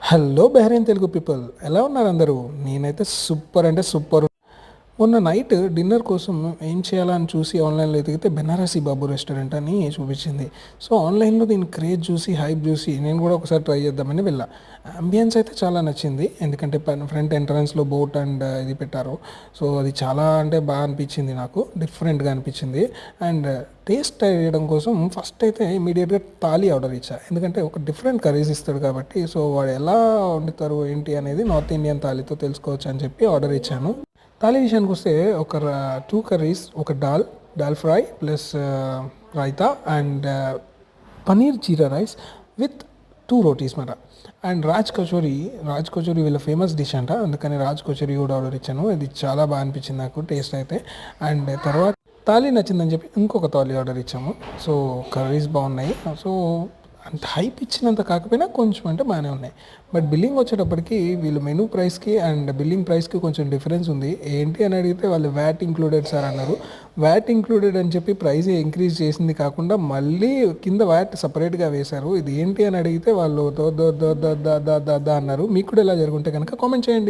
Hello Bahrain Telugu people, ఎలా ఉన్నారు అందరూ? నేనైతే సూపర్ అంటే సూపర్. మొన్న నైట్ డిన్నర్ కోసం ఏం చేయాలా అని చూసి ఆన్లైన్లో ఎతికితే బెనారసి బాబు రెస్టారెంట్ అని చూపించింది. సో ఆన్లైన్లో దీని క్రేజ్ చూసి, హైప్ చూసి నేను కూడా ఒకసారి ట్రై చేద్దామని వెళ్ళా. అంబియన్స్ అయితే చాలా నచ్చింది, ఎందుకంటే ఫ్రంట్ ఎంట్రన్స్లో బోట్ అండ్ ఇది పెట్టారు. సో అది చాలా అంటే బాగా అనిపించింది, నాకు డిఫరెంట్గా అనిపించింది. అండ్ టేస్ట్ చేయడం కోసం ఫస్ట్ అయితే ఇమీడియట్గా థాలీ ఆర్డర్ ఇచ్చా, ఎందుకంటే ఒక డిఫరెంట్ కర్రీస్ ఇస్తాడు కాబట్టి. సో వాడు ఎలా వండుతారు ఏంటి అనేది నార్త్ ఇండియన్ థాలీతో తెలుసుకోవచ్చు అని చెప్పి ఆర్డర్ ఇచ్చాను. థాలీ విషయానికి వస్తే ఒక 2 కర్రీస్, ఒక dal fry plus raita and paneer jeera rice with 2 rotis మాట. అండ్ రాజ్ కచోరీ వీళ్ళ ఫేమస్ డిష్ అంట, అందుకని రాజ్ కచోరీ కూడా ఆర్డర్ ఇచ్చాను. ఇది చాలా బాగా అనిపించింది నాకు టేస్ట్ అయితే. అండ్ తర్వాత థాలీ నచ్చిందని చెప్పి ఇంకొక థాలీ ఆర్డర్ ఇచ్చాము. సో కర్రీస్ బాగున్నాయి. సో అంత హైప్ ఇచ్చినంత కాకపోయినా కొంచెం అంటే బాగానే ఉన్నాయి. బట్ బిల్లింగ్ వచ్చేటప్పటికి వీళ్ళు మెనూ ప్రైస్కి అండ్ బిల్లింగ్ ప్రైస్కి కొంచెం డిఫరెన్స్ ఉంది. ఏంటి అని అడిగితే వాళ్ళు వ్యాట్ ఇంక్లూడెడ్ సార్ అన్నారు. వ్యాట్ ఇంక్లూడెడ్ అని చెప్పి ప్రైస్ ఇంక్రీజ్ చేసింది కాకుండా మళ్ళీ కింద వ్యాట్ సపరేట్గా వేశారు. ఇది ఏంటి అని అడిగితే వాళ్ళు దో దో దో దో దా దా దా దా అన్నారు. మీకు కూడా ఇలా జరుగుంటే కనుక కామెంట్ చేయండి.